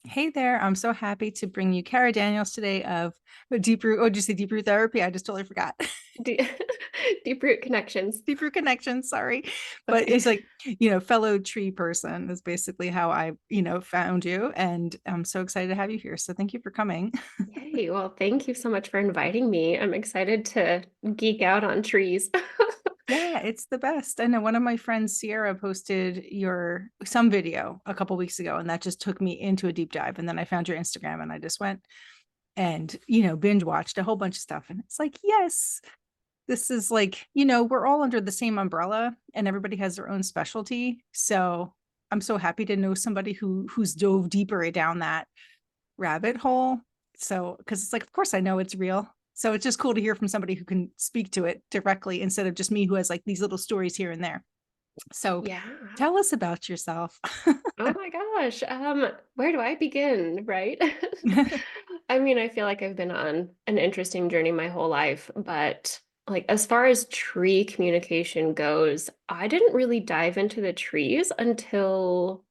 Hey there. I'm so happy to bring you Kara Daniels today of Deep Root. Oh, did you say Deep Root Therapy? I just totally forgot. Deep, deep root connections. Deep Root Connection, sorry. But Okay. it's like, fellow tree person is basically how I, found you. And I'm so excited to have you here. So thank you for coming. Yay. Well, thank you so much for inviting me. I'm excited to geek out on trees. Yeah, it's the best. I know one of my friends, Sierra, posted your some video a couple weeks ago, and that just took me into a deep dive. And then I found your Instagram and I just went and, binge watched a whole bunch of stuff. And it's like, yes, this is like, we're all under the same umbrella and everybody has their own specialty. So I'm so happy to know somebody who's dove deeper down that rabbit hole. So, because it's like, of course I know it's real. So it's just cool to hear from somebody who can speak to it directly instead of just me who has like these little stories here and there. So Yeah. tell us about yourself. Oh my gosh. Where do I begin, right? I mean, I feel like I've been on an interesting journey my whole life, but like as far as tree communication goes, I didn't really dive into the trees until,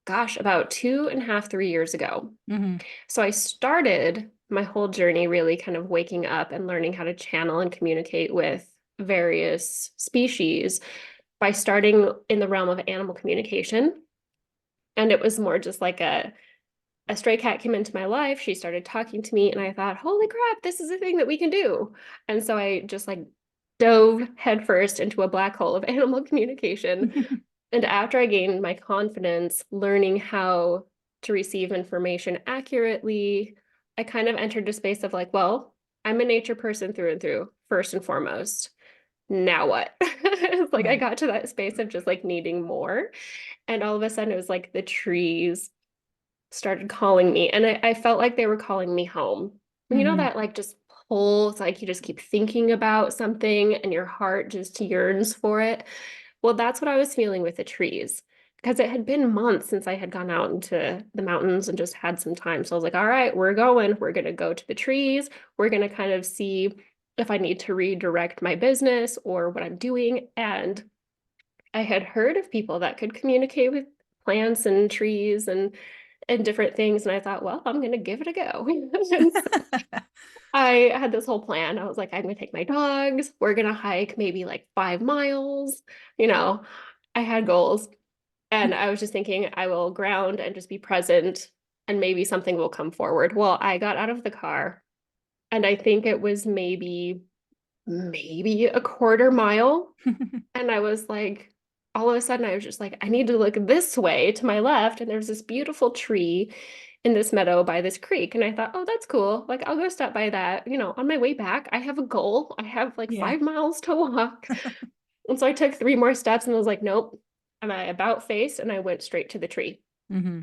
gosh, about 2.5, 3 years ago. Hmm. So I started my whole journey really kind of waking up and learning how to channel and communicate with various species by starting in the realm of animal communication. And it was more just like a stray cat came into my life. She started talking to me, and I thought, holy crap, this is a thing that we can do. And so I just like dove headfirst into a black hole of animal communication. And after I gained my confidence learning how to receive information accurately, I kind of entered a space of like, well, I'm a nature person through and through, first and foremost. Now what? It's like I Right. got to that space of just like needing more. And all of a sudden it was like the trees started calling me. And I felt like they were calling me home. You know, Hmm. that like just pull, it's like you just keep thinking about something and your heart just yearns for it. Well, that's what I was feeling with the trees because it had been months since I had gone out into the mountains and just had some time. So I was like, all right, we're going. We're going to go to the trees. We're going to kind of see if I need to redirect my business or what I'm doing. And I had heard of people that could communicate with plants and trees and different things. And I thought, well, I'm going to give it a go. And I had this whole plan. I was like, I'm gonna take my dogs. We're gonna hike maybe like 5 miles. You know, I had goals. And I was just thinking, I will ground and just be present, and maybe something will come forward. Well, I got out of the car, and I think it was maybe a quarter mile. And I was like, all of a sudden, I was just like, I need to look this way to my left. And there's this beautiful tree in this meadow by this creek. And I thought, oh, that's cool. Like, I'll go stop by that. You know, on my way back, I have a goal. I have like Yeah. 5 miles to walk. And so I took three more steps and I was like, nope. And I about faced and I went straight to the tree. Hmm.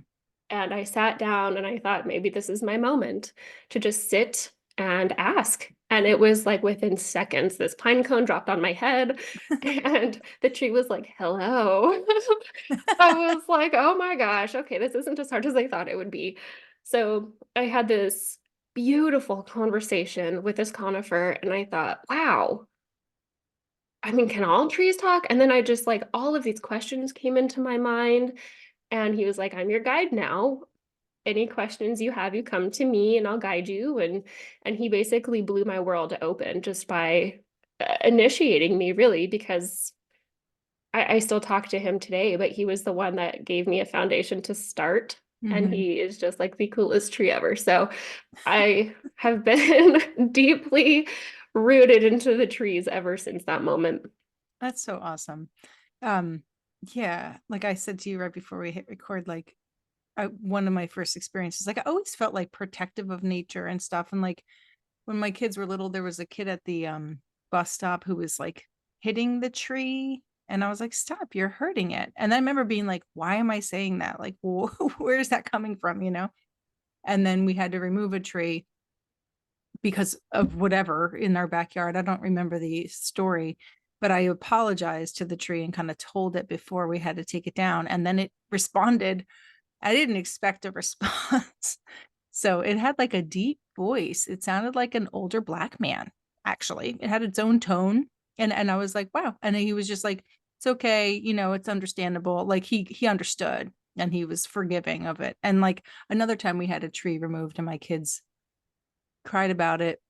And I sat down and I thought, maybe this is my moment to just sit and ask. And it was like within seconds, this pine cone dropped on my head and the tree was like, hello. I was like, oh my gosh, okay, this isn't as hard as I thought it would be. So I had this beautiful conversation with this conifer and I thought, wow, I mean, can all trees talk? And then I just like all of these questions came into my mind. And he was like, I'm your guide now. Any questions you have, you come to me and I'll guide you. And he basically blew my world open just by initiating me, really, because I still talk to him today, but he was the one that gave me a foundation to start. And Hmm. he is just like the coolest tree ever. So I have been deeply rooted into the trees ever since that moment. That's so awesome. Um, yeah, like I said to you right before we hit record, like one of my first experiences, like I always felt like protective of nature and stuff. And like when my kids were little, there was a kid at the bus stop who was like hitting the tree. And I was like, stop, you're hurting it. And I remember being like, why am I saying that? Like, where is that coming from, And then we had to remove a tree because of whatever in our backyard. I don't remember the story, but I apologized to the tree and kind of told it before we had to take it down. And then it responded. I didn't expect a response. So it had like a deep voice. It sounded like an older black man, actually. It had its own tone. And I was like, wow. And he was just like, it's okay, it's understandable. Like he understood. and he was forgiving of it. And like another time we had a tree removed and my kids cried about it.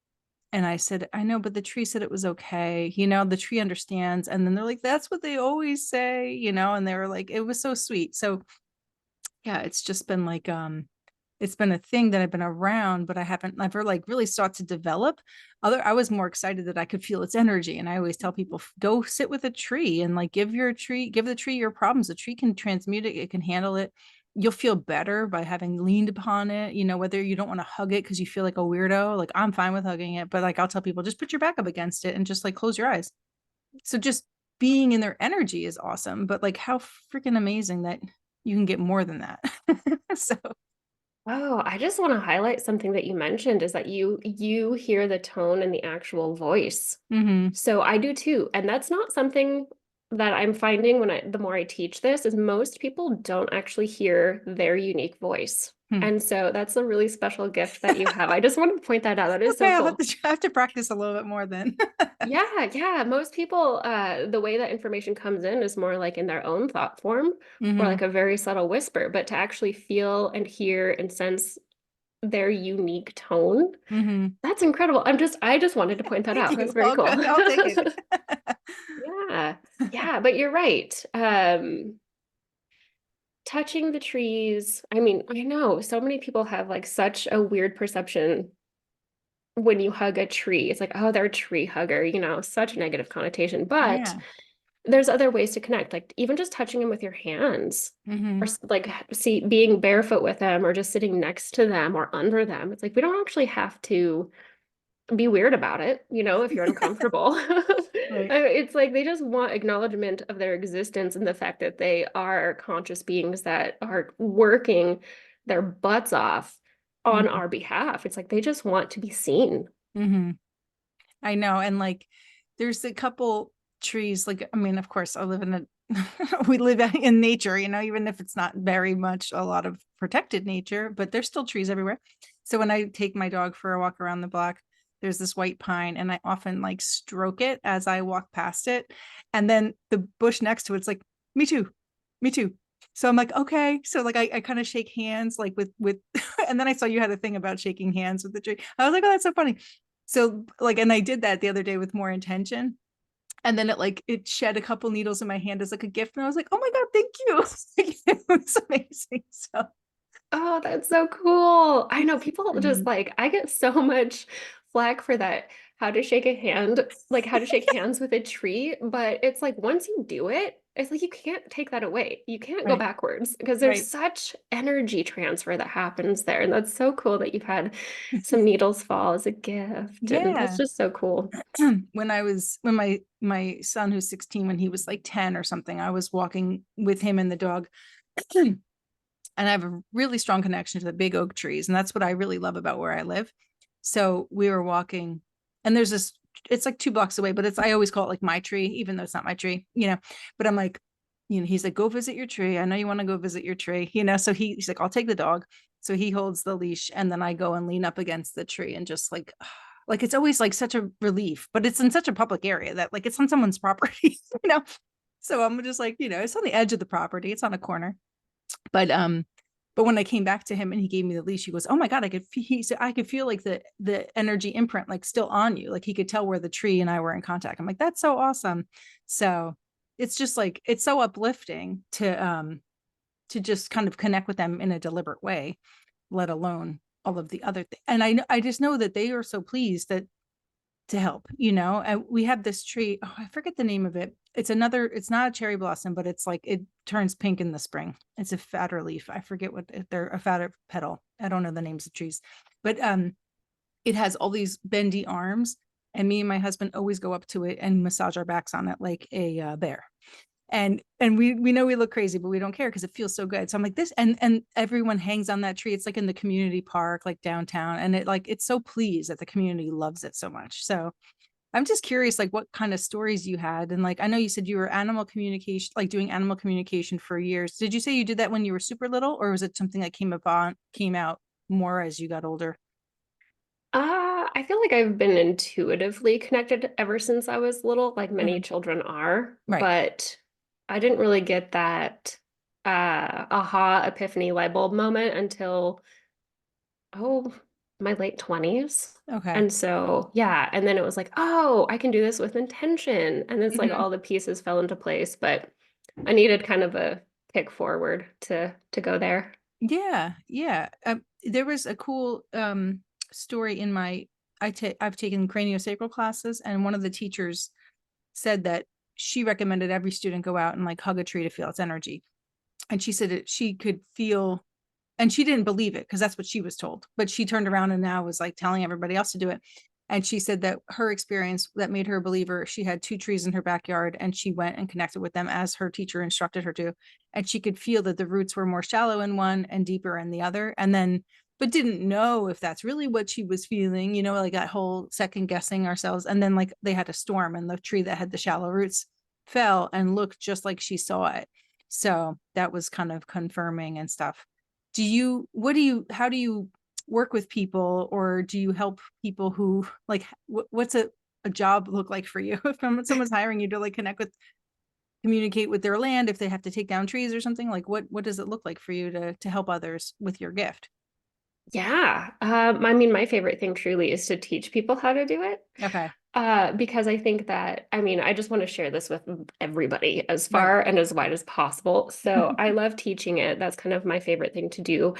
And I said, I know, but the tree said it was okay. The tree understands. And then they're like, that's what they always say, and they were like, it was so sweet. So yeah, it's just been like, it's been a thing that I've been around, but I haven't ever like really sought to develop. I was more excited that I could feel its energy. And I always tell people, go sit with a tree and like give the tree your problems. The tree can transmute it, it can handle it. You'll feel better by having leaned upon it, whether you don't want to hug it because you feel like a weirdo. Like I'm fine with hugging it, but like I'll tell people, just put your back up against it and just like close your eyes. So just being in their energy is awesome, but like how freaking amazing that you can get more than that. So Oh, I just want to highlight something that you mentioned is that you hear the tone in the actual voice. mhm. So I do too. And that's not something that I'm finding the more I teach this is most people don't actually hear their unique voice. Hmm. And so that's a really special gift that you have. I just want to point that out. That is so Okay, cool. I have to practice a little bit more then. Yeah, yeah. Most people, the way that information comes in is more like in their own thought form or Hmm. like a very subtle whisper, but to actually feel and hear and sense their unique tone, Hmm. that's incredible. I just wanted to point that Thank out. you. That's very I'll, cool. I'll take it. Yeah. Yeah, but you're right. Touching the trees, I mean, I know so many people have like such a weird perception when you hug a tree. It's like, oh, they're a tree hugger, such a negative connotation. But Yeah. there's other ways to connect, like even just touching them with your hands or Hmm. like see being barefoot with them or just sitting next to them or under them. It's like we don't actually have to be weird about it, if you're uncomfortable. Right. It's like they just want acknowledgement of their existence and the fact that they are conscious beings that are working their butts off on Hmm. our behalf. It's like they just want to be seen. Hmm. I know. And like, there's a couple trees, like, I mean, of course, I live in we live in nature, even if it's not very much a lot of protected nature, but there's still trees everywhere. So when I take my dog for a walk around the block, there's this white pine, and I often like stroke it as I walk past it. And then the bush next to it's like, me too, me too. So I'm like, okay. So like I kind of shake hands like with and then I saw you had a thing about shaking hands with the tree. I was like, oh, that's so funny. So like, and I did that the other day with more intention. And then it shed a couple needles in my hand as like a gift. And I was like, oh my God, thank you. It was amazing. So Oh, that's so cool. I know people just mhm. like, I get so much flack for that, how to shake a hand, like how to shake hands with a tree. But it's like once you do it, it's like you can't take that away. You can't go Right, backwards because there's right. such energy transfer that happens there. And that's so cool that you've had some needles fall as a gift. And that's Yeah. just so cool. When my son who's 16, when he was like 10 or something, I was walking with him and the dog. And I have a really strong connection to the big oak trees. And that's what I really love about where I live. So we were walking, and there's this, it's like 2 blocks away, but I always call it like my tree, even though it's not my tree. But I'm like, he's like, go visit your tree. I know you want to go visit your tree. So he's like, I'll take the dog. So he holds the leash, and then I go and lean up against the tree and just like it's always like such a relief, but it's in such a public area that like it's on someone's property, you know. So I'm just like, it's on the edge of the property, it's on a corner. But when I came back to him and he gave me the leash, he goes, oh my God, he said, I could feel like the energy imprint like still on you. Like he could tell where the tree and I were in contact. I'm like, that's so awesome. So it's just like, it's so uplifting to just kind of connect with them in a deliberate way, let alone all of the other things. And I just know that they are so pleased that to help, and we have this tree, oh, I forget the name of it. It's not a cherry blossom, but it's like it turns pink in the spring. It's a fatter leaf, I forget what they're, a fatter petal, I don't know the names of trees. But it has all these bendy arms, and me and my husband always go up to it and massage our backs on it like a bear. And we know we look crazy, but we don't care because it feels so good. So I'm like, this, and everyone hangs on that tree. It's like in the community park, like downtown, and it's so pleased that the community loves it so much. So I'm just curious, like what kind of stories you had. And like I know you said you were animal communication, like doing animal communication for years. Did you say you did that when you were super little, or was it something that came out more as you got older? I feel like I've been intuitively connected ever since I was little, like many Mhm. children are, Right. but I didn't really get that. aha epiphany light bulb moment until, oh, my late 20s. Okay. And so, yeah, and then it was like, oh, I can do this with intention. And it's like Mhm. all the pieces fell into place, but I needed kind of a kick forward to go there. Yeah, yeah. There was a cool story in my I've taken craniosacral classes, and one of the teachers said that she recommended every student go out and like hug a tree to feel its energy. And she said that she could feel, and she didn't believe it because that's what she was told, but she turned around and now was like telling everybody else to do it. And she said that her experience that made her a believer, she had two trees in her backyard and she went and connected with them as her teacher instructed her to, and she could feel that the roots were more shallow in one and deeper in the other, and then but didn't know if that's really what she was feeling, like that whole second guessing ourselves. And then like they had a storm and the tree that had the shallow roots fell and looked just like she saw it. So that was kind of confirming and stuff. How do you work with people, or do you help people who like, what's a job look like for you? If someone's hiring you to like communicate with their land, if they have to take down trees or something, like what does it look like for you to help others with your gift? Yeah. I mean, my favorite thing truly is to teach people how to do it. Okay. Because I think that, I mean, I just want to share this with everybody as Right. far and as wide as possible. So I love teaching it. That's kind of my favorite thing to do.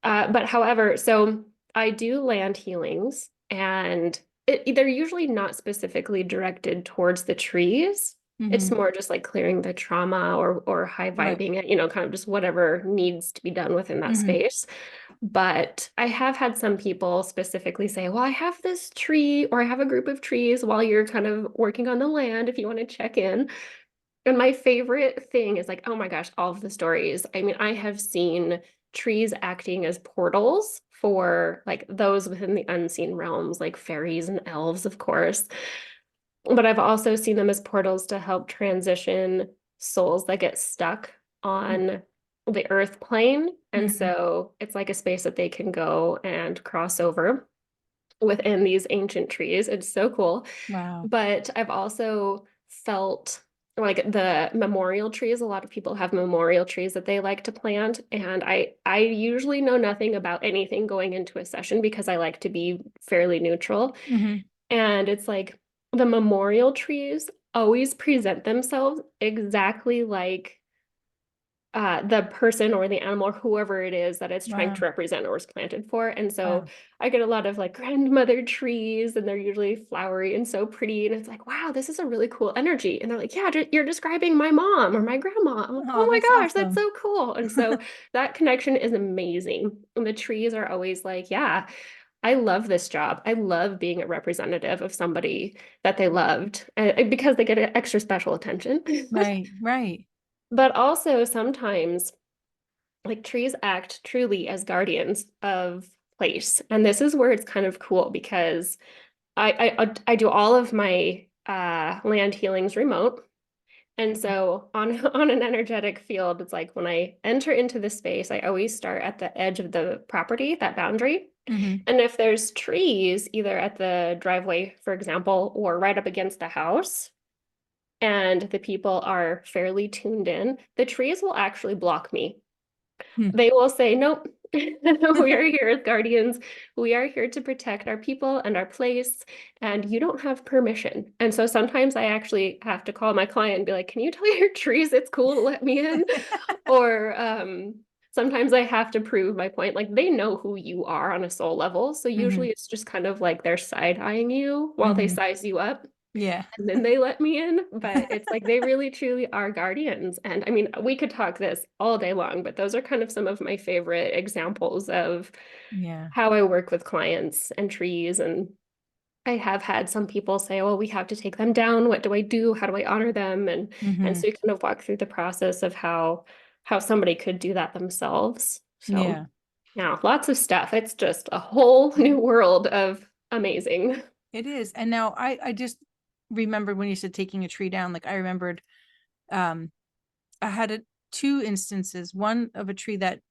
But however, so I do land healings, and they're usually not specifically directed towards the trees. It's Hmm. more just like clearing the trauma or high Right. vibing it, kind of just whatever needs to be done within that Hmm. space. But I have had some people specifically say, well, I have this tree or I have a group of trees while you're kind of working on the land if you want to check in. And my favorite thing is like, oh my gosh, all of the stories. I mean, I have seen trees acting as portals for like those within the unseen realms, like fairies and elves, of course. But I've also seen them as portals to help transition souls that get stuck on the earth plane. And Hmm. so it's like a space that they can go and cross over within these ancient trees. It's so cool. Wow. But I've also felt like the memorial trees, a lot of people have memorial trees that they like to plant. And I usually know nothing about anything going into a session because I like to be fairly neutral. Hmm. And it's like the memorial trees always present themselves exactly like the person or the animal or whoever it is that it's trying Wow. to represent or is planted for. And so Wow. I get a lot of like grandmother trees, and they're usually flowery and so pretty. And it's like, wow, this is a really cool energy. And they're like, yeah, you're describing my mom or my grandma. I'm like, oh Oh, my that's gosh, that's awesome. so cool. And so that connection is amazing. And the trees are always like, yeah, I love this job. I love being a representative of somebody that they loved because they get extra special attention. Right, right. But also sometimes like trees act truly as guardians of place. And this is where it's kind of cool because I do all of my land healings remote. And so on on an energetic field, it's like when I enter into the space, I always start at the edge of the property, that boundary. Hmm. And if there's trees either at the driveway, for example, or right up against the house, and the people are fairly tuned in, the trees will actually block me. Hmm. They will say, nope, we are here as guardians. We are here to protect our people and our place, and you don't have permission. And so sometimes I actually have to call my client and be like, can you tell your trees it's cool to let me in? Or sometimes I have to prove my point. Like they know who you are on a soul level. So Hmm. usually it's just kind of like they're side-eyeing you while they Hmm. size you up Yeah. and then they let me in. But it's like they really truly are guardians. And I mean, we could talk this all day long, but those are kind of some of my favorite examples of Yeah. how I work with clients and trees. And I have had some people say, well, we have to take them down. What do I do? How do I honor them? And Hmm. so you kind of walk through the process of how somebody could do that themselves. So Yeah. yeah, lots of stuff. It's just a whole new world of amazing. It is. And now I just remembered when you said taking a tree down, like I remembered um I had two instances, one of a tree that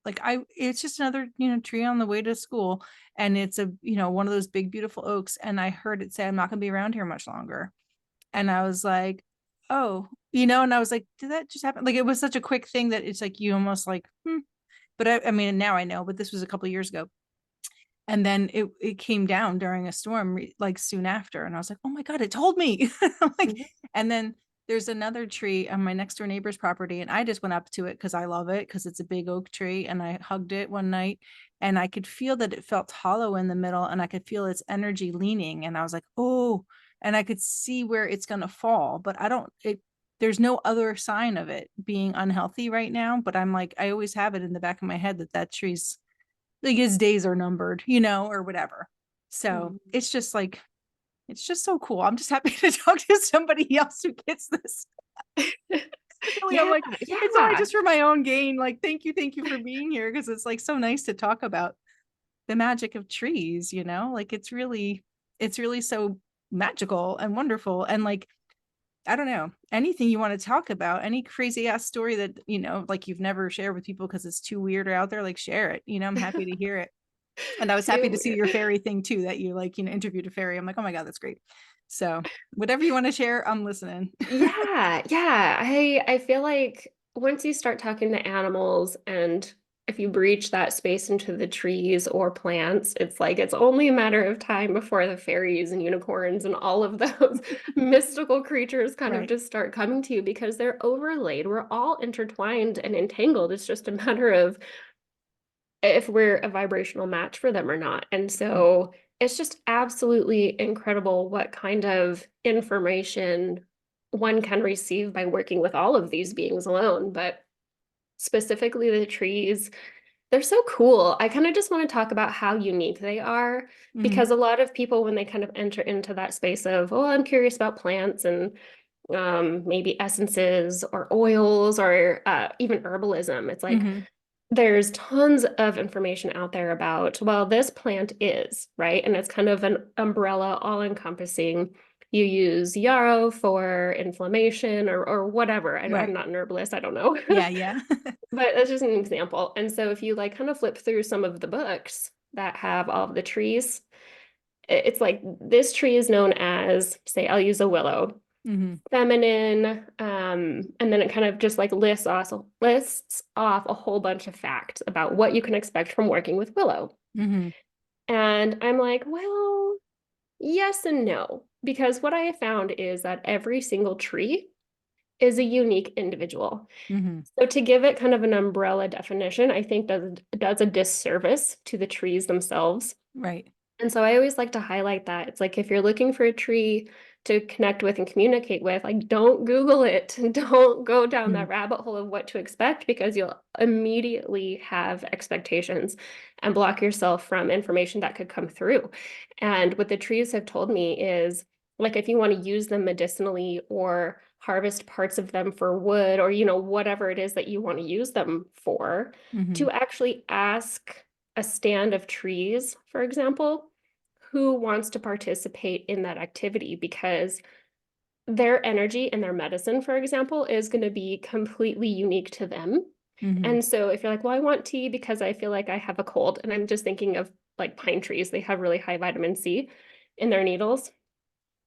like it's just another, tree on the way to school, and it's a, one of those big beautiful oaks, and I heard it say I'm not going to be around here much longer. And I was like, oh, and I was like, did that just happen? Like, it was such a quick thing that it's like, you almost like, hmm. But I mean, now I know, but this was a couple of years ago. And then it came down during a storm like soon after, and I was like, oh my god, it told me. Like, Mhm. and then there's another tree on my next door neighbor's property, and I just went up to it because I love it, because it's a big oak tree, and I hugged it one night, and I could feel that it felt hollow in the middle, and I could feel its energy leaning, and I was like, oh, and I could see where it's gonna fall, but I don't it there's no other sign of it being unhealthy right now, but I'm like, I always have it in the back of my head that that tree's like his days are numbered, or whatever. So Mhm. it's just like, it's just so cool. I'm just happy to talk to somebody else who gets this. Really, I'm Yeah, like, it's only yeah. just for my own gain. Like, thank you for being here, because it's like so nice to talk about the magic of trees, like it's really so magical and wonderful. And like, I don't know, anything you want to talk about, any crazy ass story that, like you've never shared with people because it's too weird or out there, like share it. I'm happy to hear it. And I was happy to Too see your fairy thing too, that you like, interviewed a fairy. I'm like, oh my God, that's great. So whatever you want to share, I'm listening. Yeah, yeah. I feel like once you start talking to animals and if you breach that space into the trees or plants, it's like it's only a matter of time before the fairies and unicorns and all of those mystical creatures kind of Right. just start coming to you because they're overlaid. We're all intertwined and entangled. It's just a matter of if we're a vibrational match for them or not. And Mm, so it's just absolutely incredible what kind of information one can receive by working with all of these beings alone. But specifically the trees, they're so cool. I kind of just want to talk about how unique they are mhm, because a lot of people, when they kind of enter into that space of, oh, I'm curious about plants and maybe essences or oils or even herbalism, it's like, mhm, there's tons of information out there about, well, this plant is, right? And it's kind of an umbrella, all encompassing. You use yarrow for inflammation or whatever. I'm right. not an herbalist, I don't know. Yeah, yeah. But that's just an example. And so if you like kind of flip through some of the books that have all of the trees, it's like this tree is known as, say, I'll use a willow Mhm, feminine, and then it kind of just like lists off a whole bunch of facts about what you can expect from working with willow. mhm, And I'm like, well, yes and no, because what I have found is that every single tree is a unique individual. mhm, So to give it kind of an umbrella definition, I think does a disservice to the trees themselves. right. And so I always like to highlight that. It's like if you're looking for a tree to connect with and communicate with, like don't Google it. Don't go down Mm, that rabbit hole of what to expect because you'll immediately have expectations and block yourself from information that could come through. And what the trees have told me is like if you want to use them medicinally or harvest parts of them for wood or whatever it is that you want to use them for, mhm, to actually ask a stand of trees, for example, who wants to participate in that activity because their energy and their medicine, for example, is going to be completely unique to them. mhm, And so if you're like, well, I want tea because I feel like I have a cold, and I'm just thinking of like pine trees, they have really high vitamin C in their needles.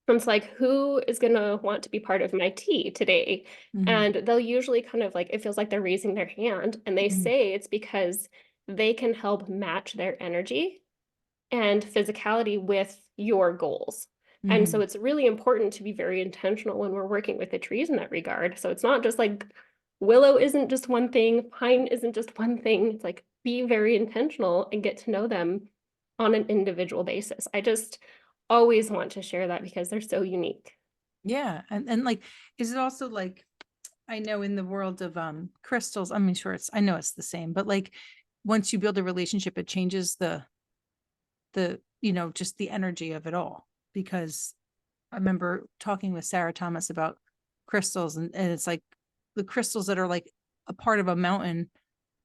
And it's like, who is going to want to be part of my tea today? mhm, And they'll usually kind of like, it feels like they're raising their hand, and they mhm, say it's because they can help match their energy and physicality with your goals. And so mhm. it's really important to be very intentional when we're working with the trees in that regard. So it's not just like willow isn't just one thing, pine isn't just one thing. It's like be very intentional and get to know them on an individual basis. I just always want to share that because they're so unique. Yeah. And like, is it also like, I know in the world of crystals, I mean, sure, I know it's the same, but like once you build a relationship, it changes just the energy of it all. Because I remember talking with Sarah Thomas about crystals, and it's like the crystals that are like a part of a mountain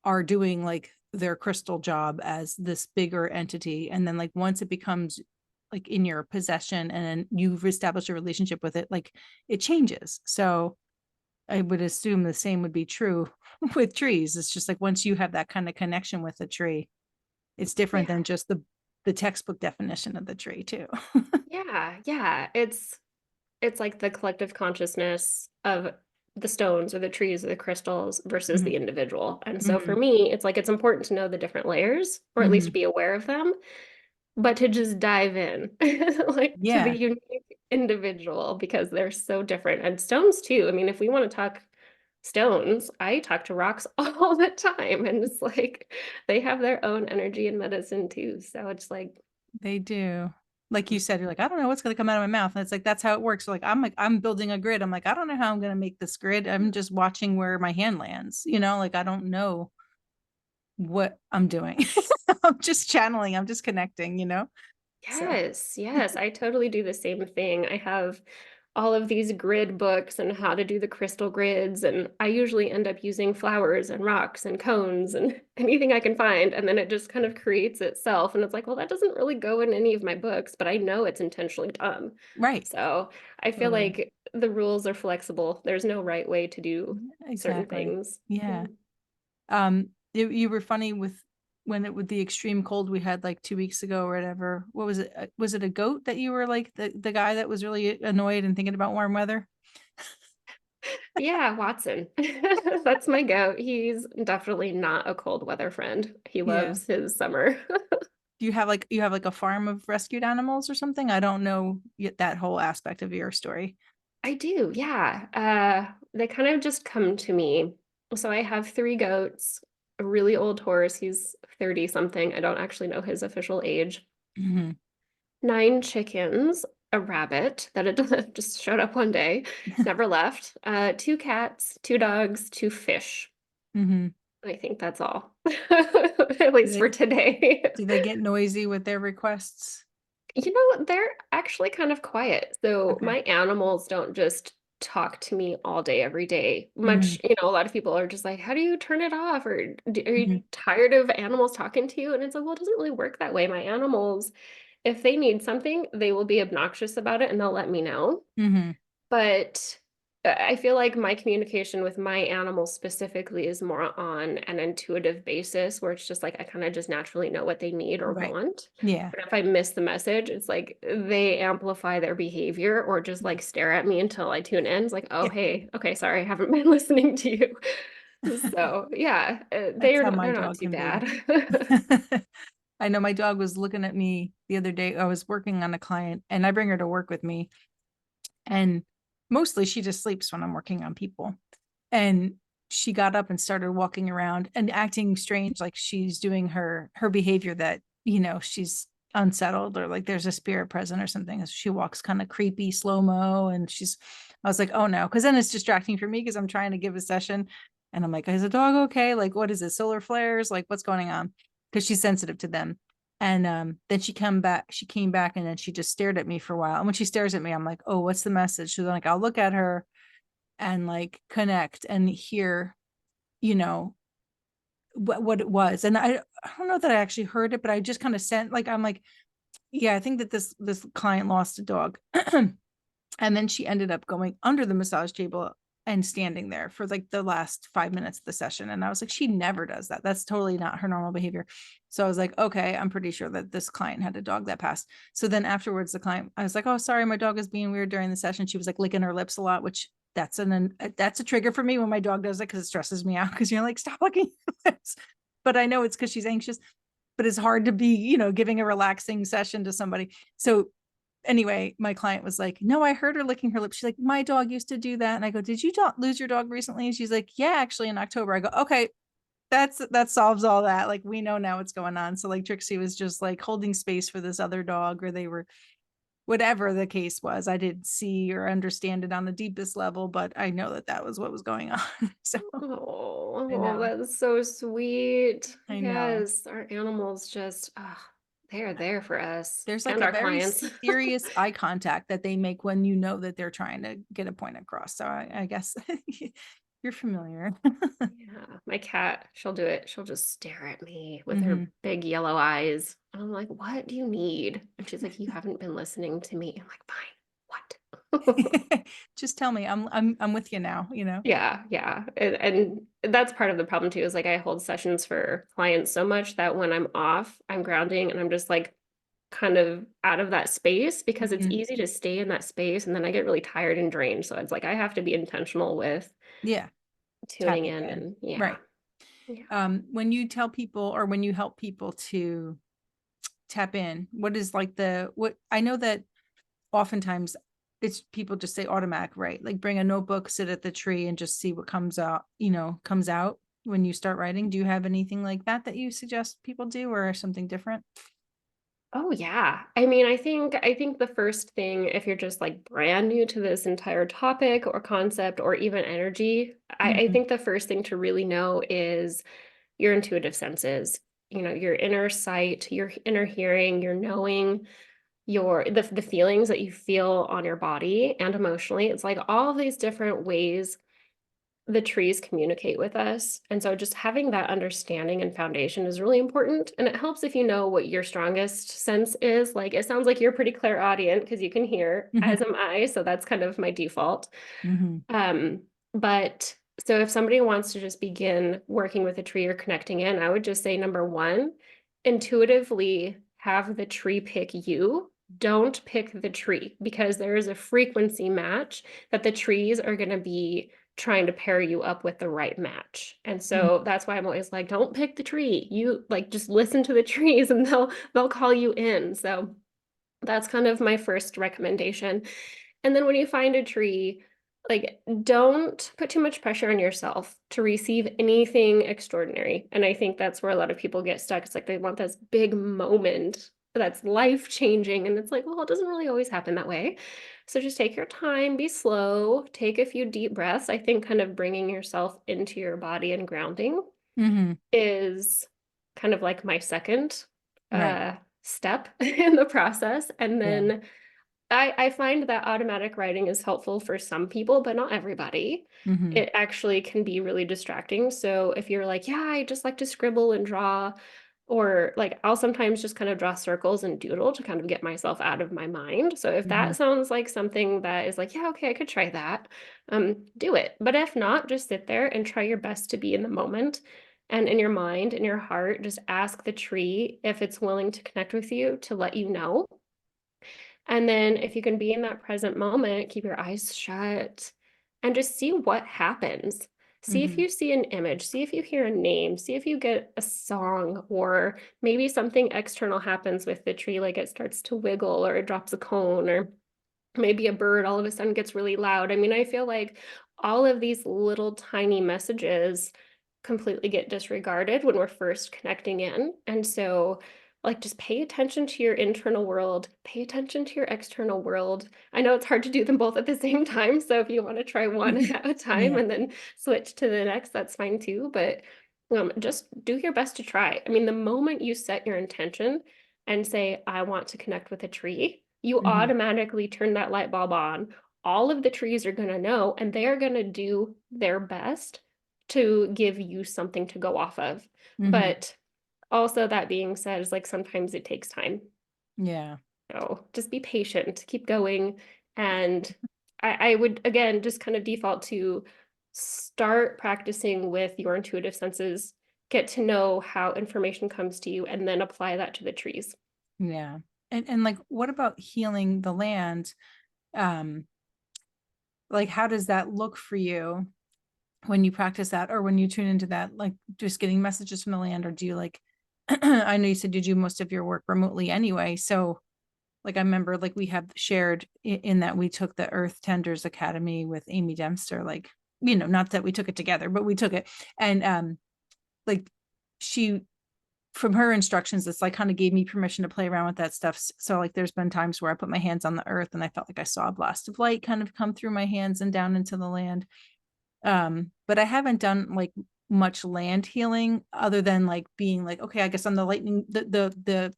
are doing like their crystal job as this bigger entity. And then like once it becomes like in your possession and then you've established a relationship with it, like it changes. So I would assume the same would be true with trees. It's just like once you have that kind of connection with a tree, it's different Yeah. than just the textbook definition of the tree too. Yeah. Yeah. it's like the collective consciousness of the stones or the trees or the crystals versus Mhm, the individual. And so for mhm, me, it's like it's important to know the different layers, or at least mhm. be aware of them, but to just dive in like to the Yeah, unique individual because they're so different. And stones too. I mean, if we want to talk stones, I talk to rocks all the time. And it's like they have their own energy and medicine too. So it's they do. Like you said, you're like, I don't know what's gonna come out of my mouth. And it's that's how it works. So like, I'm building a grid. I'm like, I don't know how I'm gonna make this grid. I'm just watching where my hand lands, like I don't know what I'm doing. I'm just channeling, I'm just connecting. So yes, yes, I totally do the same thing. I have all of these grid books and how to do the crystal grids, and I usually end up using flowers and rocks and cones and anything I can find, and then it just kind of creates itself. And it's like, well, that doesn't really go in any of my books, but I know it's intentionally done. right. So I feel Totally. like the rules are flexible. There's no right way to do certain Exactly. things. Yeah. Yeah. You were funny with when it with the extreme cold we had like 2 weeks ago or whatever. What was it? Was it a goat that you were like the guy that was really annoyed and thinking about warm weather? Yeah, Watson. That's my goat. He's definitely not a cold weather friend. He Yeah. loves his summer. Do you have like a farm of rescued animals or something? I don't know yet that whole aspect of your story. I do, yeah. They kind of just come to me. So I have three goats, a really old horse. He's 30 something. I don't actually know his official age. Hmm. Nine chickens, a rabbit that it just showed up one day, never left. Two cats, two dogs, two fish. Hmm. I think that's all, at Do least for they today. do they get noisy with their requests? You know, they're actually kind of quiet. So Okay. my animals don't just talk to me all day, every day. Hmm. Much, a lot of people are just like, how do you turn it off? Or are you Hmm. tired of animals talking to you? And it's like, well, it doesn't really work that way. My animals, if they need something, they will be obnoxious about it and they'll let me know. Hmm. But I feel like my communication with my animals specifically is more on an intuitive basis where it's just like I kind of just naturally know what they need or Right. want. Yeah. But if I miss the message, it's like they amplify their behavior or just like stare at me until I tune in. It's like, oh, Yeah. hey, okay, sorry, I haven't been listening to you. So yeah, That's how my they're not dog too can be. bad. I know my dog was looking at me the other day. I was working on a client and I bring her to work with me. And mostly she just sleeps when I'm working on people. And she got up and started walking around and acting strange, like she's doing her behavior that, she's unsettled or like there's a spirit present or something. She walks kind of creepy, slow-mo, and I was like, oh no, because then it's distracting for me because I'm trying to give a session. And I'm like, is the dog okay? Like, what is it? Solar flares? Like, what's going on? Because she's sensitive to them. And then she came back and then she just stared at me for a while. And when she stares at me, I'm like, oh, what's the message? So then like I'll look at her and like connect and hear, you know, what it was. And I don't know that I actually heard it, but I just kind of sent like I'm like, yeah, I think that this client lost a dog. And then she ended up going under the massage table and standing there for like the last 5 minutes of the session. And I was like, she never does that. That's totally not her normal behavior. So I was like, okay, I'm pretty sure that this client had a dog that passed. So then afterwards, I was like, oh, sorry, my dog is being weird during the session. She was like licking her lips a lot, which that's a trigger for me when my dog does it because it stresses me out because you're like, stop licking your lips. But I know it's because she's anxious, but it's hard to be, giving a relaxing session to somebody. So anyway, my client was like, no, I heard her licking her lips. She's like, my dog used to do that. And I go, did you lose your dog recently? And she's like, yeah, actually in October. I go, okay, that solves all that. Like, we know now what's going on. So like Trixie was just like holding space for this other dog, or they were, whatever the case was. I didn't see or understand it on the deepest level, but I know that was what was going on. So I Oh, know, that's so sweet. I know. Yes, our animals just, they are there for us There's like and a our very clients. serious eye contact that they make when you know that they're trying to get a point across. So I guess you're familiar. Yeah, my cat, she'll do it. She'll just stare at me with her Hmm. big yellow eyes. And I'm like, what do you need? And she's like, you haven't been listening to me. I'm like, fine, what? Just tell me. I'm with you now. Yeah, yeah. And that's part of the problem too, is like I hold sessions for clients so much that when I'm off, I'm grounding and I'm just like kind of out of that space because it's Mhm. easy to stay in that space and then I get really tired and drained. So it's like I have to be intentional with Yeah, tuning tapping in in. and yeah. Right. Yeah. When you tell people or when you help people to tap in, what is like what I know that oftentimes it's people just say automatic, right? Like bring a notebook, sit at the tree and just see what comes out when you start writing. Do you have anything like that that you suggest people do or something different? Oh yeah. I mean, I think the first thing if you're just like brand new to this entire topic or concept or even energy, I Mhm. think the first thing to really know is your intuitive senses. Your inner sight, your inner hearing, your knowing, the feelings that you feel on your body and emotionally. It's like all these different ways the trees communicate with us. And so just having that understanding and foundation is really important. And it helps if you know what your strongest sense is. Like it sounds like you're pretty clairaudient because you can hear, Mhm. as am I. So that's kind of my default. Mhm. Um, but so if somebody wants to just begin working with a tree or connecting in, I would just say number one, intuitively have the tree pick you. Don't pick the tree because there is a frequency match that the trees are going to be trying to pair you up with the right match. And Mhm. so that's why I'm always like, don't pick the tree. You like just listen to the trees and they'll call you in. So that's kind of my first recommendation. And then when you find a tree, like don't put too much pressure on yourself to receive anything extraordinary. And I think that's where a lot of people get stuck. It's like they want this big moment that's life changing. And it's like, well, it doesn't really always happen that way. So just take your time, be slow, take a few deep breaths. I think kind of bringing yourself into your body and grounding Mhm. is kind of like my second Right. step in the process. And Yeah. then I find that automatic writing is helpful for some people, but not everybody. Mhm. It actually can be really distracting. So if you're like, yeah, I just like to scribble and draw, or like I'll sometimes just kind of draw circles and doodle to kind of get myself out of my mind. So if that Mhm. sounds like something that is like, yeah, okay, I could try that, do it. But if not, just sit there and try your best to be in the moment. And in your mind, in your heart, just ask the tree if it's willing to connect with you to let you know. And then if you can be in that present moment, keep your eyes shut and just see what happens. See if Mhm. you see an image, see if you hear a name, see if you get a song, or maybe something external happens with the tree, like it starts to wiggle or it drops a cone, or maybe a bird all of a sudden gets really loud. I mean, I feel like all of these little tiny messages completely get disregarded when we're first connecting in. And so, like, just pay attention to your internal world, pay attention to your external world. I know it's hard to do them both at the same time. So, if you want to try one at a time Yeah. and then switch to the next, that's fine too. But just do your best to try. I mean, the moment you set your intention and say, I want to connect with a tree, you Mhm. automatically turn that light bulb on. All of the trees are going to know, and they are going to do their best to give you something to go off of. Mhm. But also, that being said, is like sometimes it takes time. Yeah. So just be patient, keep going. And I would, again, just kind of default to start practicing with your intuitive senses, get to know how information comes to you, and then apply that to the trees. Yeah. And like what about healing the land? Um, like how does that look for you when you practice that or when you tune into that, like just getting messages from the land, or do you like I know you said you do most of your work remotely anyway. So like I remember like we have shared in that we took the Earth Tenders Academy with Amy Dempster, like, not that we took it together, but we took it. And like she from her instructions, it's like kind of gave me permission to play around with that stuff. So like there's been times where I put my hands on the earth and I felt like I saw a blast of light kind of come through my hands and down into the land. But I haven't done like much land healing other than like being like, okay, I guess I'm the lightning, the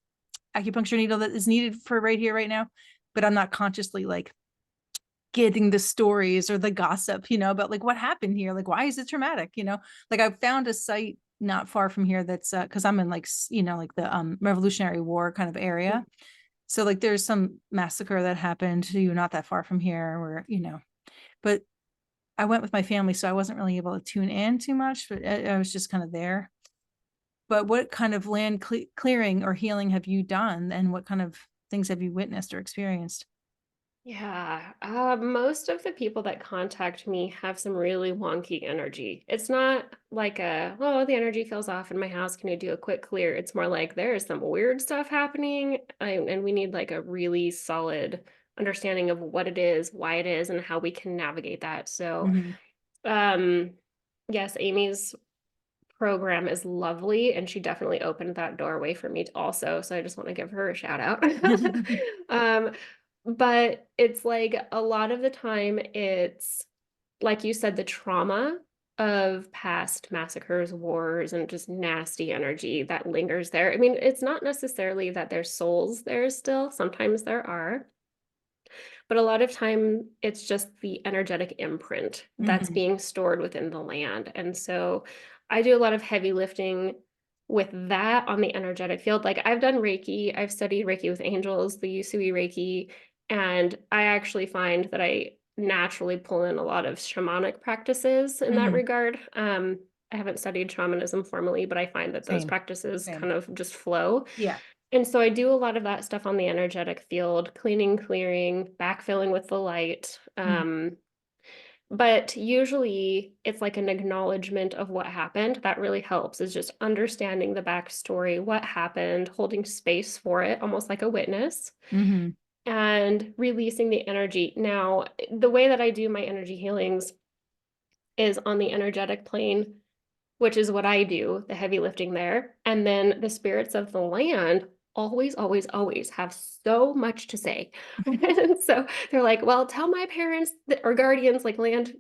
acupuncture needle that is needed for right here, right now. But I'm not consciously like getting the stories or the gossip, about like what happened here. Like, why is it traumatic? Like I found a site not far from here that's because I'm in like, like the Revolutionary War kind of area. So like there's some massacre that happened, not that far from here where, but I went with my family, so I wasn't really able to tune in too much, but I was just kind of there. but what kind of land clearing or healing have you done, and what kind of things have you witnessed or experienced? Yeah, most of the people that contact me have some really wonky energy. It's not like oh, the energy feels off in my house. Can you do a quick clear? It's more like there is some weird stuff happening, and we need like a really solid understanding of what it is, why it is, and how we can navigate that. So, Hmm. um, yes, Amy's program is lovely, and she definitely opened that doorway for me also. So I just want to give her a shout out. um, but it's like a lot of the time, it's like you said, the trauma of past massacres, wars, and just nasty energy that lingers there. I mean, it's not necessarily that there's souls there still. Sometimes there are, but a lot of time it's just the energetic imprint that's Hmm. being stored within the land. And so I do a lot of heavy lifting with that on the energetic field. Like I've done Reiki, I've studied Reiki with angels, the Usui Reiki, and I actually find that I naturally pull in a lot of shamanic practices in that Hmm. regard. I haven't studied shamanism formally, but I find that those Same, practices same. kind of just flow. Yeah. And so I do a lot of that stuff on the energetic field, cleaning, clearing, backfilling with the light. Mhm. But usually it's like an acknowledgement of what happened. That really helps, is just understanding the backstory, what happened, holding space for it, almost like a witness, Mhm. and releasing the energy. Now, the way that I do my energy healings is on the energetic plane, which is what I do, the heavy lifting there. And then the spirits of the land always, always, always have so much to say. And so they're like, well, tell my parents or guardians, like land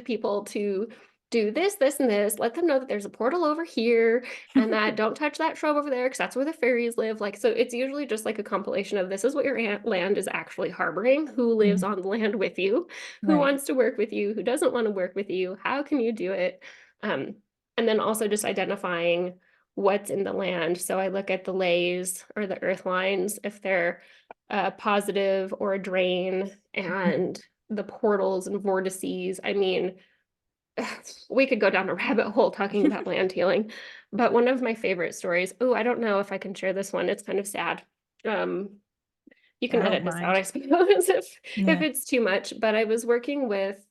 people, to do this, this, and this. Let them know that there's a portal over here and that don't touch that shrub over there because that's where the fairies live. Like, so it's usually just like a compilation of this is what your land is actually harboring, who lives Mhm. on the land with you, who Right. wants to work with you, who doesn't want to work with you, how can you do it? Um, and then also just identifying what's in the land. So I look at the lays or the earth lines, if they're positive or a drain, Mhm. and the portals and vortices. I mean, we could go down a rabbit hole talking about land healing. But one of my favorite stories, oh, I don't know if I can share this one. It's kind of sad. Um, you I can don't edit this out, mind. I suppose, if Yeah. it's too much. But I was working with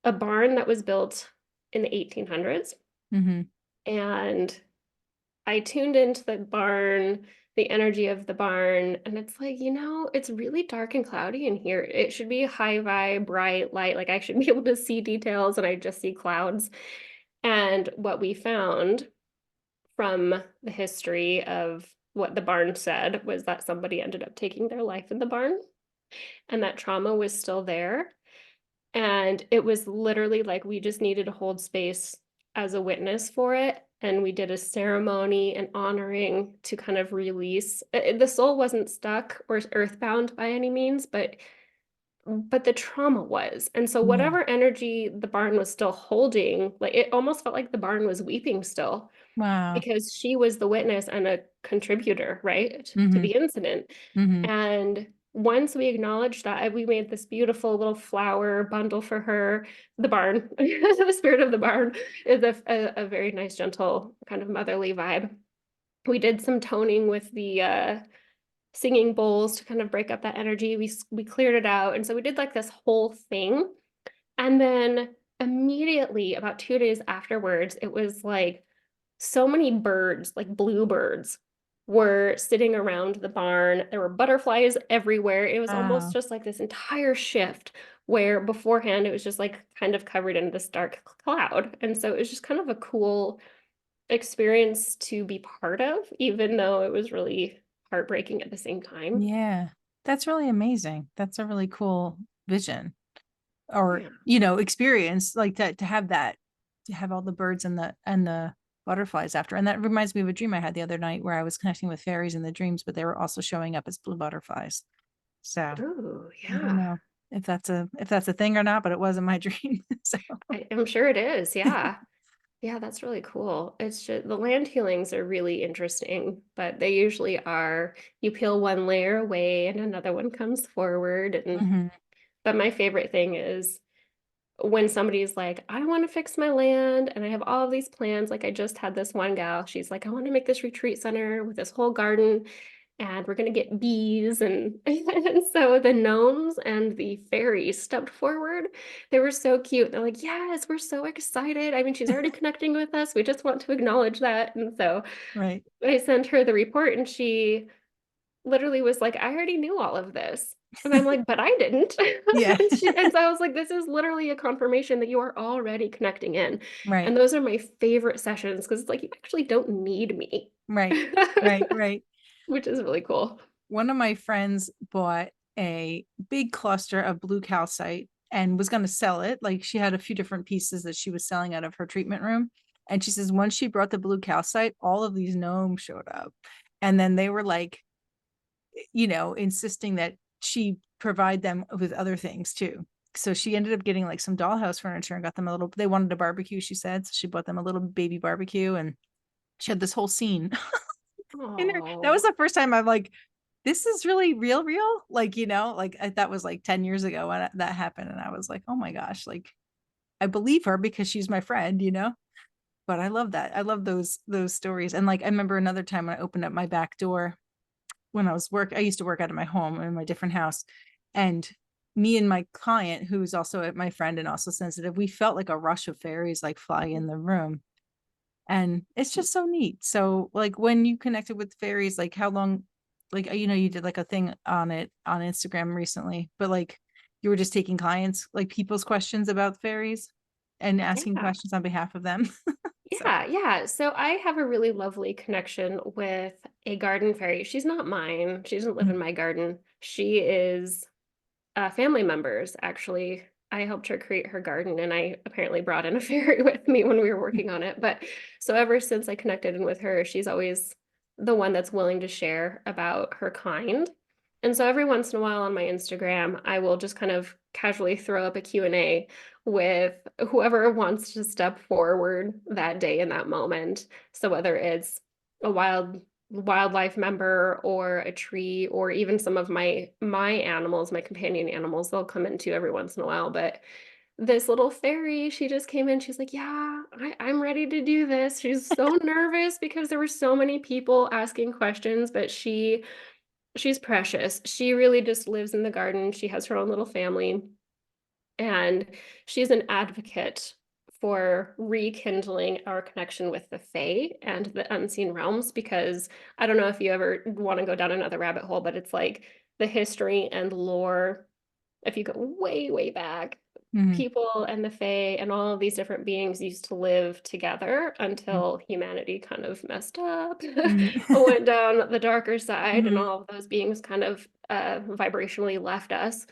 a barn that was built in the 1800s. Mhm. And I tuned into the barn, the energy of the barn, and it's like, it's really dark and cloudy in here. It should be high vibe, bright light. Like I should be able to see details, and I just see clouds. And what we found from the history of what the barn said was that somebody ended up taking their life in the barn, and that trauma was still there. And it was literally like we just needed to hold space as a witness for it. And we did a ceremony and honoring to kind of release. The soul wasn't stuck or earthbound by any means, but the trauma was. And so Yeah. whatever energy the barn was still holding, like it almost felt like the barn was weeping still Wow. because she was the witness and a contributor, right, to the Mhm. incident. Mhm. And once we acknowledged that, we made this beautiful little flower bundle for her. The barn, the spirit of the barn is a very nice, gentle, kind of motherly vibe. We did some toning with the singing bowls to kind of break up that energy. We cleared it out, and so we did like this whole thing. And then immediately, about 2 days afterwards, it was like so many birds, like bluebirds, were sitting around the barn. There were butterflies everywhere. It was almost Wow. just like this entire shift where beforehand it was just like kind of covered in this dark cloud. And so it was just kind of a cool experience to be part of, even though it was really heartbreaking at the same time. Yeah. That's really amazing. That's a really cool vision, or, Yeah. experience, like to have that, to have all the birds and the butterflies after. And that reminds me of a dream I had the other night where I was connecting with fairies in the dreams, but they were also showing up as blue butterflies. So Oh, I don't yeah. know if that's a thing or not, but it wasn't my dream. So I'm sure it is. Yeah. Yeah, that's really cool. It's just the land healings are really interesting, but they usually are you peel one layer away and another one comes forward. And Mhm. but my favorite thing is when somebody's like, I want to fix my land and I have all of these plans, like I just had this one gal, she's like, I want to make this retreat center with this whole garden and we're going to get bees and so the gnomes and the fairies stepped forward. They were so cute. They're like, yes, we're so excited. I mean, she's already connecting with us. We just want to acknowledge that. And so Right. I sent her the report and she literally was like, I already knew all of this. And I'm like, but I didn't. Yeah. And so I was like, this is literally a confirmation that you are already connecting in. Right. And those are my favorite sessions because it's like, you actually don't need me, Right. Right. Right. which is really cool. One of my friends bought a big cluster of blue calcite and was going to sell it. Like she had a few different pieces that she was selling out of her treatment room. And she says, once she brought the blue calcite, all of these gnomes showed up. And then they were like, insisting that she provide them with other things too. So she ended up getting like some dollhouse furniture and got them they wanted a barbecue, she said. So she bought them a little baby barbecue and she had this whole scene in there. That was Oh, the first time I'm like, this is really real. Like, that was like 10 years ago when that happened. And I was like, oh my gosh, like I believe her because she's my friend. But I love that. I love those stories. And like I remember another time when I opened up my back door when I used to work out of my home in my different house. And me and my client, who's also my friend and also sensitive, we felt like a rush of fairies like fly in the room. And it's just so neat. So like when you connected with fairies, like how long, like, you did like a thing on it on Instagram recently, but like you were just taking clients, like people's questions about fairies and asking yeah. questions on behalf of them. So, Yeah. So I have a really lovely connection with a garden fairy. She's not mine. She doesn't live mm, in my garden. She is family members, actually. I helped her create her garden, and I apparently brought in a fairy with me when we were working on it. But so ever since I connected in with her, she's always the one that's willing to share about her kind. And so every once in a while on my Instagram, I will just kind of casually throw up a Q&A with whoever wants to step forward that day in that moment. So whether it's a wildlife member or a tree or even some of my animals, my companion animals, they'll come into every once in a while. But this little fairy, she just came in. She's like, yeah, I'm ready to do this. She's so nervous because there were so many people asking questions, but she's precious. She really just lives in the garden. She has her own little family. And she's an advocate for rekindling our connection with the Fae and the unseen realms because I don't know if you ever want to go down another rabbit hole, but it's like the history and lore. If you go way, way back, mhm, people and the Fae and all of these different beings used to live together mhm, until humanity kind of messed up, mhm, went down the darker side, and mhm, all of those beings kind of vibrationally left us.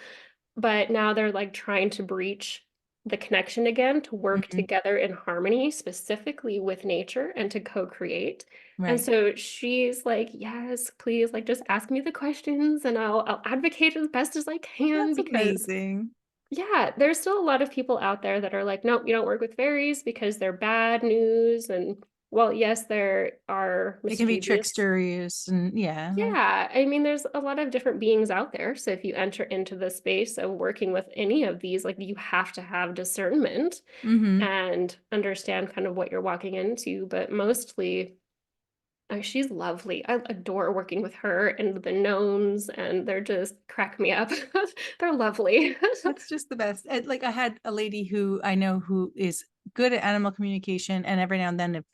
But now they're like trying to breach the connection again to work mhm. together in harmony, specifically with nature and to co-create. And Right. so she's like, yes, please, like just ask me the questions and I'll advocate as best as I can That's because amazing. yeah, there's still a lot of people out there that are like, nope, you don't work with fairies because they're bad news. And well, yes, there are They can be mischievous. tricksters and yeah, like Yeah, I mean, there's a lot of different beings out there. So if you enter into the space of working with any of these, like you have to have discernment mhm. and understand kind of what you're walking into. But mostly, she's lovely. I adore working with her and the gnomes, and they're just crack me up. They're lovely. That's just the best. And, like I had a lady who I know who is good at animal communication, and every now and then if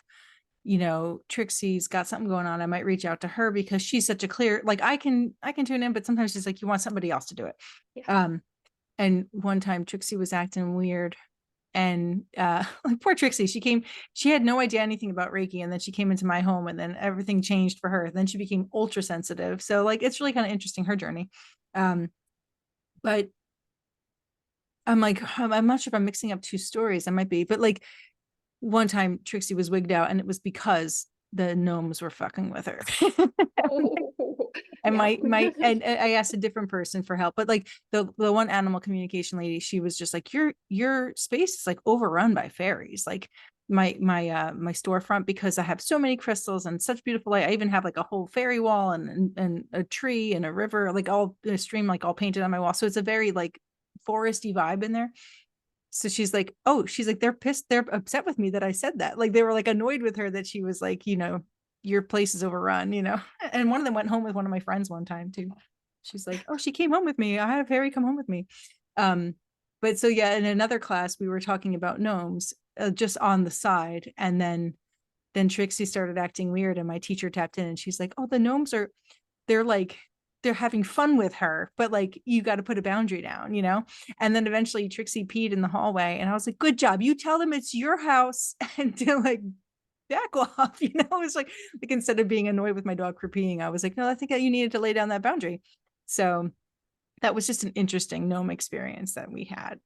Trixie's got something going on, I might reach out to her because she's such a clear, like I can tune in, but sometimes she's like, you want somebody else to do it. Yeah. Um, and one time Trixie was acting weird and like poor Trixie, she had no idea anything about Reiki, and then she came into my home and then everything changed for her. Then she became ultra sensitive. So like it's really kind of interesting her journey. Um, but I'm like, I'm not sure if I'm mixing up two stories. I might be, but like one time Trixie was wigged out and it was because the gnomes were fucking with her. Oh, And yeah. and I asked a different person for help, but like the one animal communication lady, she was just like, your space is like overrun by fairies. Like my storefront, because I have so many crystals and such beautiful light. I even have like a whole fairy wall and a tree and a river, like all a stream, like all painted on my wall. So it's a very like foresty vibe in there. So she's like, oh, she's like, they're pissed, they're upset with me that I said that. Like they were like annoyed with her that she was like, your place is overrun, And one of them went home with one of my friends one time too. She's like, oh, she came home with me. I had a fairy come home with me. Um, but so yeah, in another class we were talking about gnomes, just on the side, and then Trixie started acting weird, and my teacher tapped in, and she's like, oh, the gnomes they're like they're having fun with her, but like you got to put a boundary down. And then eventually Trixie peed in the hallway, and I was like, good job, you tell them it's your house and to like back off. It's like instead of being annoyed with my dog for peeing, I was like, no, I think that you needed to lay down that boundary. So that was just an interesting gnome experience that we had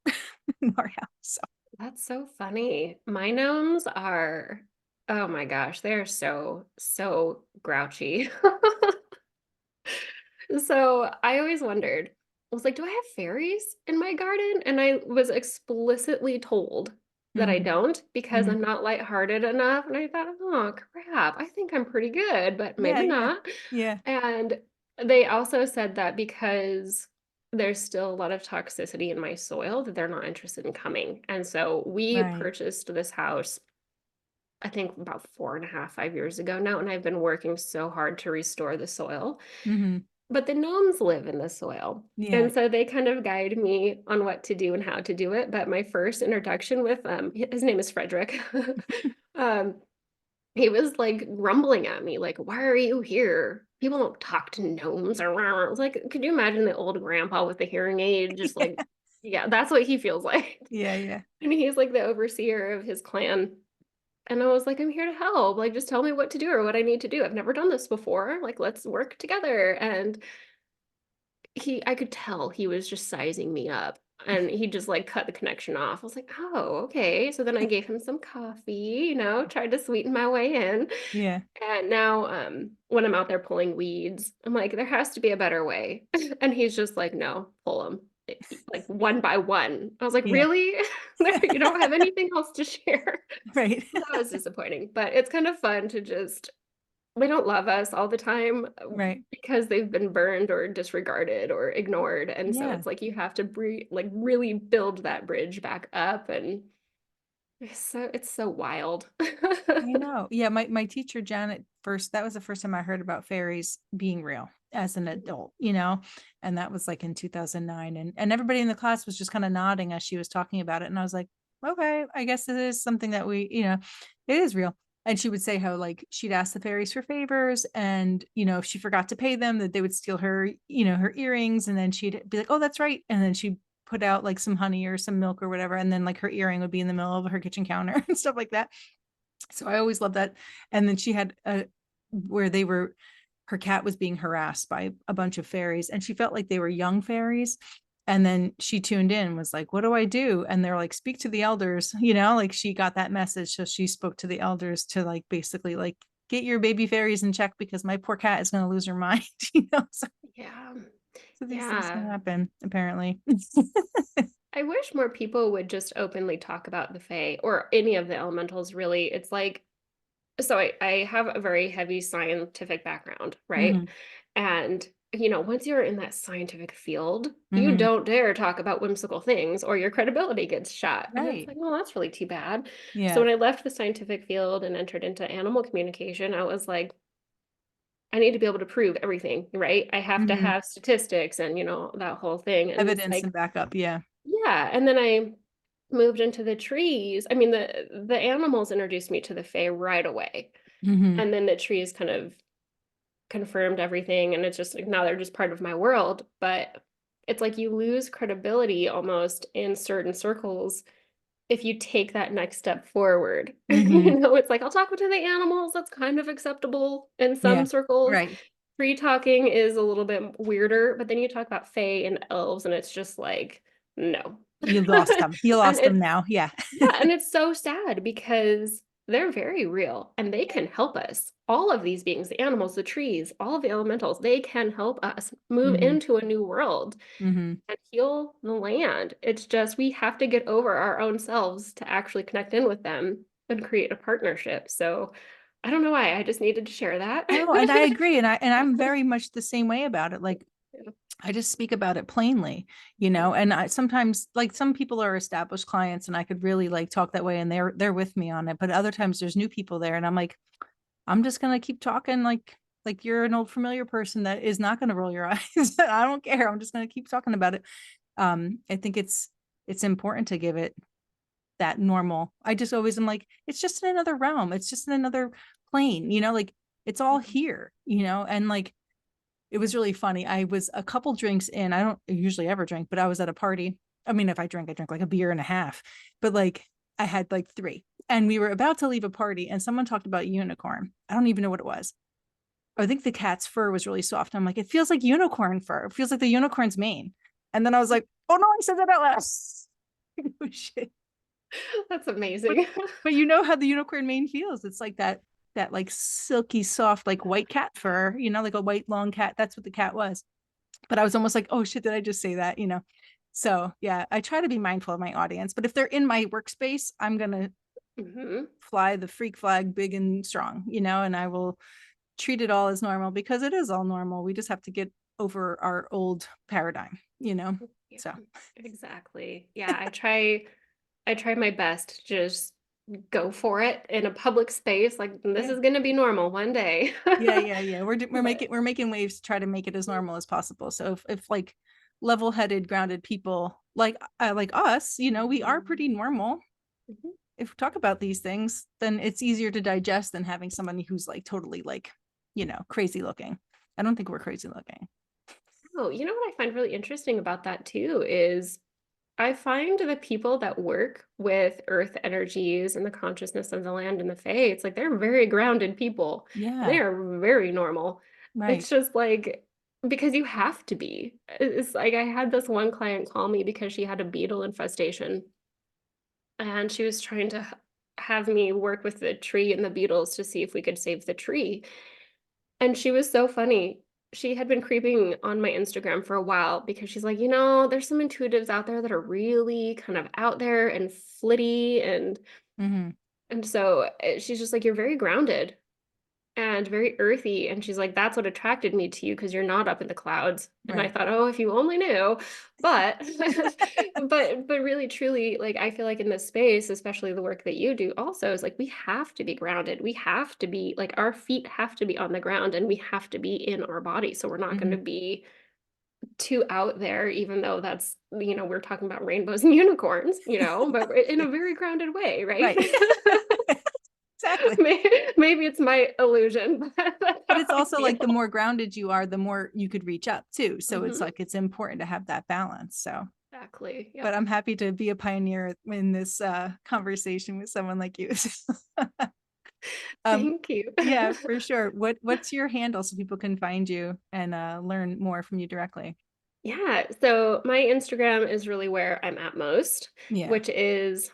in our house. So. That's so funny. My gnomes are, oh my gosh, they're so, so grouchy. So I always wondered, I was like, do I have fairies in my garden? And I was explicitly told that I Mm-hmm. don't because Mm-hmm. I'm not lighthearted enough. And I thought, oh crap, I think I'm pretty good, but Yeah, maybe yeah, not. yeah. And they also said that because there's still a lot of toxicity in my soil, that they're not interested in coming. And so we Right. purchased this house, I think about 4.5, 5 years ago now, and I've been working so hard to restore the soil. Mm-hmm. But the gnomes live in the soil. Yeah. And so they kind of guide me on what to do and how to do it. But my first introduction with his name is Frederick. um, he was like grumbling at me, like, why are you here? People don't talk to gnomes. I was like, could you imagine the old grandpa with the hearing aid? Just like, yeah, that's what he feels like. Yeah, yeah. And he's like the overseer of his clan. And I was like, I'm here to help. Like, just tell me what to do or what I need to do. I've never done this before. Like, let's work together. And I could tell he was just sizing me up, and he just like cut the connection off. I was like, oh, okay. So then I gave him some coffee, tried to sweeten my way in. Yeah. And now when I'm out there pulling weeds, I'm like, there has to be a better way. And he's just like, no, pull them like one by one. I was like, Yeah. really? You don't have anything else to share? Right. That was disappointing, but it's kind of fun to just they don't love us all the time Right. because they've been burned or disregarded or ignored. And so Yeah. it's like you have to like really build that bridge back up. And it's so wild. I know. Yeah, my teacher Janet first, that was the first time I heard about fairies being real as an adult. And that was like in 2009, and everybody in the class was just kind of nodding as she was talking about it, and I was like, okay, I guess it is something that it is real. And she would say how like she'd ask the fairies for favors, and if she forgot to pay them, that they would steal her earrings, and then she'd be like, oh, that's right, and then she'd put out like some honey or some milk or whatever, and then like her earring would be in the middle of her kitchen counter and stuff like that. So I always loved that. And then she had a where her cat was being harassed by a bunch of fairies, and she felt like they were young fairies. And then she tuned in and was like, what do I do? And they're like, speak to the elders, like she got that message. So she spoke to the elders to like basically like get your baby fairies in check because my poor cat is going to lose her mind. So, Yeah. so these things can Yeah. happen, apparently. I wish more people would just openly talk about the Fae or any of the elementals, really. It's like, so I have a very heavy scientific background, right? Hmm. And, once you're in that scientific field, you Hmm. don't dare talk about whimsical things or your credibility gets shot. And it's Right. like, well, that's really too bad. So Yeah. when I left the scientific field and entered into animal communication, I was like, I need to be able to prove everything, right? I have to Hmm. have statistics and, that whole thing. And it's Evidence like, and backup. Yeah. yeah. And then I moved into the trees. I mean, the animals introduced me to the Fae right away. Hmm. And then the trees kind of confirmed everything, and it's just like now they're just part of my world. But it's like you lose credibility almost in certain circles if you take that next step forward. Hmm. It's like I'll talk to the animals, that's kind of acceptable in some Yeah. circles. Right. Tree talking is a little bit weirder, but then you talk about fae and elves and it's just like no. You lost them. You And lost them it's now. Yeah. yeah, and it's so sad because they're very real and they Yeah. can help us. All of these beings, the animals, the trees, all of the elementals, they can help us move Hmm. into a new world Hmm. and heal the land. It's just we have to get over our own selves to actually connect in with them and create a partnership. So I don't know why. I just needed to share that. No, and I agree. And I'm very much the same way about it. Like I just speak about it plainly, you know, and I sometimes like some people are established clients and I could really like talk that way and they're with me on it. But other times there's new people there and I'm like, I'm just gonna keep talking like you're an old familiar person that is not gonna roll your eyes. I don't care. I'm just gonna keep talking about it. I think it's important to give it that normal. I just always am like, it's just in another realm. It's just in another plane, you know, like it's all Mhm. here, you know, and like it was really funny. I was a couple drinks in. I don't usually ever drink, but I was at a party. I mean, if I drink, I drink like a beer and a half, but like I had like three. And we were about to leave a party and someone talked about unicorn. I don't even know what it was. I think the cat's fur was really soft. I'm like, it feels like unicorn fur. It feels like the unicorn's mane. And then I was like, oh no, I said that out loud. Oh shit. That's But amazing. but you know how the unicorn mane feels. It's like that like silky soft like white cat fur, you know, like a white long cat. That's what the cat was. But I was almost like, oh shit, did I just say that? You know. So yeah, I try to be mindful of my audience. But if they're in my workspace, I'm gonna Hmm. fly the freak flag big and strong, you know, and I will treat it all as normal because it is all normal. We just have to get over our old paradigm, you know. Yeah, So exactly. Yeah, I try my best to just go for it in a public space. Like this yeah. is going to be normal one day. Yeah. We're But making waves to try to make it as normal as possible. So if like level-headed, grounded people like us, you know, we are pretty normal. Mhm. If we talk about these things, then it's easier to digest than having somebody who's like totally like, you know, crazy looking. I don't think we're crazy looking. Oh, you know what I find really interesting about that too is I find the people that work with earth energies and the consciousness of the land and the fae, it's like they're very grounded people and they Yeah, are very normal. right. It's just like because you have to be. It's like I had this one client call me because she had a beetle infestation and she was trying to have me work with the tree and the beetles to see if we could save the tree. And she was so funny. She had been creeping on my Instagram for a while because she's like, there's some intuitives out there that are really kind of out there and flitty Hmm. and so she's just like, you're very grounded and very earthy. And she's like, that's what attracted me to you because you're not up in the clouds. And I Right. thought, oh, if you only knew. But but really truly, like I feel like in this space, especially the work that you do also is like we have to be grounded. We have to be like our feet have to be on the ground and we have to be in our body. So we're not going to Hmm. be too out there, even though that's, we're talking about rainbows and unicorns, but in a very grounded way, right? Right. Exactly. Maybe it's my illusion, but that's But how it's I also like the feel. more grounded you are, the more you could reach up too. So it's Hmm. like it's important to have that balance. So, Exactly. but Yep. I'm happy to be a pioneer in this conversation with someone like you. um, Thank you. yeah, for sure. What's your handle so people can find you and learn more from you directly? Yeah. So my Instagram is really where I'm at most, Yeah. which is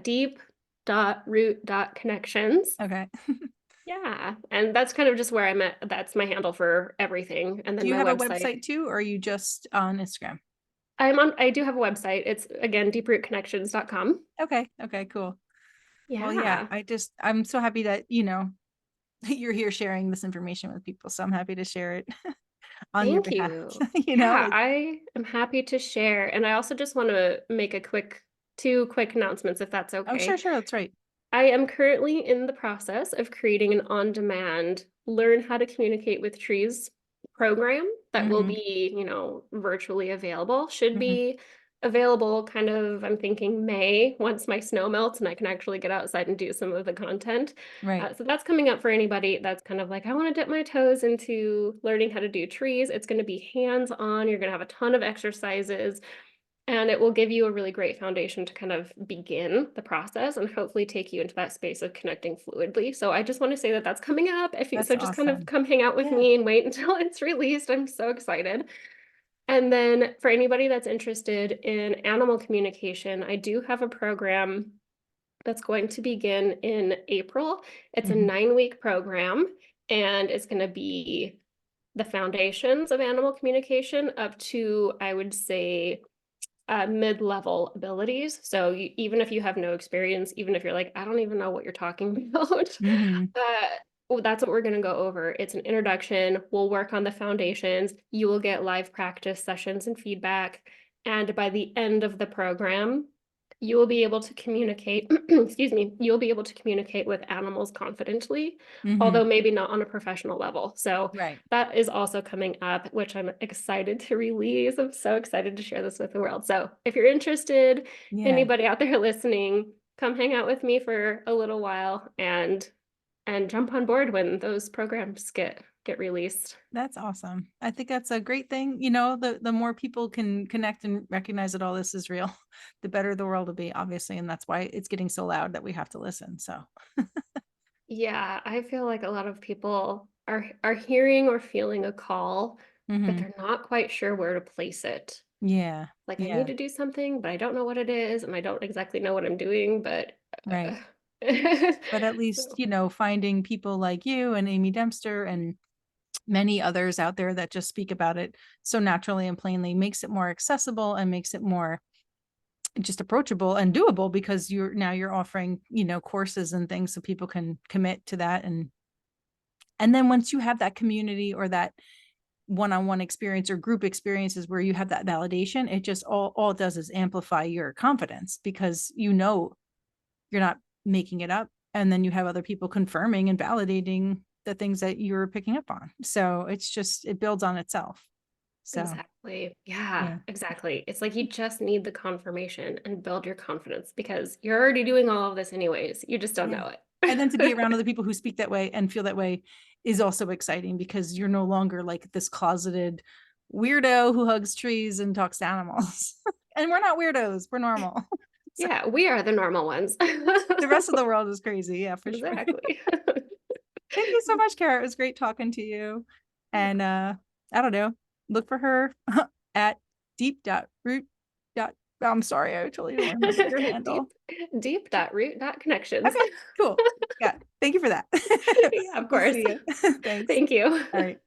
deep.root.connections. Okay. Yeah. And that's kind of just where I'm at. That's my handle for everything. And Do then you my have a website. website too, or are you just on Instagram? I do have a website. It's again deeprootconnections.com. Okay. Okay. Cool. Well, yeah. Yeah. I'm so happy that you know you're here sharing this information with people. So I'm happy to share it on your Thank behalf. you. You know, Yeah, like, I am happy to share. And I also just want to make two quick announcements if that's oh, okay. sure, that's right. I am currently in the process of creating an on-demand learn how to communicate with trees program that will Hmm. be, virtually available. Should Hmm. be available kind of, I'm thinking May, once my snow melts and I can actually get outside and do some of the content. Right. So that's coming up for anybody that's kind of like, I want to dip my toes into learning how to do trees. It's going to be hands-on. You're going to have a ton of exercises. And it will give you a really great foundation to kind of begin the process and hopefully take you into that space of connecting fluidly. So I just want to say that that's coming up. If you, That's so just kind of awesome. come hang out with Yeah. me and wait until it's released. I'm so excited. And then for anybody that's interested in animal communication, I do have a program that's going to begin in April. It's a Hmm. 9-week program and it's going to be the foundations of animal communication up to, I would say, mid-level abilities. So even if you have no experience, even if you're like, I don't even know what you're talking about, Hmm. Oh, that's what we're going to go over. It's an introduction. We'll work on the foundations. You will get live practice sessions and feedback. And by the end of the program, you will be able to communicate, excuse me, you'll be able to communicate with animals confidently, Hmm. although maybe not on a professional level. So Right. that is also coming up, which I'm excited to release. I'm so excited to share this with the world. So if you're interested, Yeah. anybody out there listening, come hang out with me for a little while and jump on board when those programs get released. That's awesome. I think that's a great thing. You know, the more people can connect and recognize that all this is real, the better the world will be, obviously. And that's why it's getting so loud that we have to listen. So, Yeah, I feel like a lot of people are hearing or feeling a call, but hmm, they're not quite sure where to place it. yeah. Like I need Yeah. to do something, but I don't know what it is, and I don't exactly know what I'm doing, but Right. uh, But at least, so you know, finding people like you and Amy Dempster and many others out there that just speak about it so naturally and plainly makes it more accessible and makes it more just approachable and doable because you're offering, you know, courses and things so people can commit to that. And then once you have that community or that one-on-one experience or group experiences where you have that validation, it just all it does is amplify your confidence because you know you're not making it up, and then you have other people confirming and validating the things that you're picking up on, so it's just it builds on itself. So exactly. Yeah, yeah, exactly. It's like you just need the confirmation and build your confidence because you're already doing all of this anyways. You just don't yeah. know And then to be around it. other people who speak that way and feel that way is also exciting because you're no longer like this closeted weirdo who hugs trees and talks to animals. And we're not weirdos, we're normal. So Yeah, we are the normal ones. the rest of the world is crazy, yeah, for sure. Exactly. Thank you so much, Kara. It was great talking to you. Yeah. And I don't know, look for her at deep.root. I'm sorry, I totally don't remember your Deep, handle. deep.root.connections. Okay, cool. Yeah, thank you for that. Yeah, of We'll course. see you. Thanks. Thank you. All right.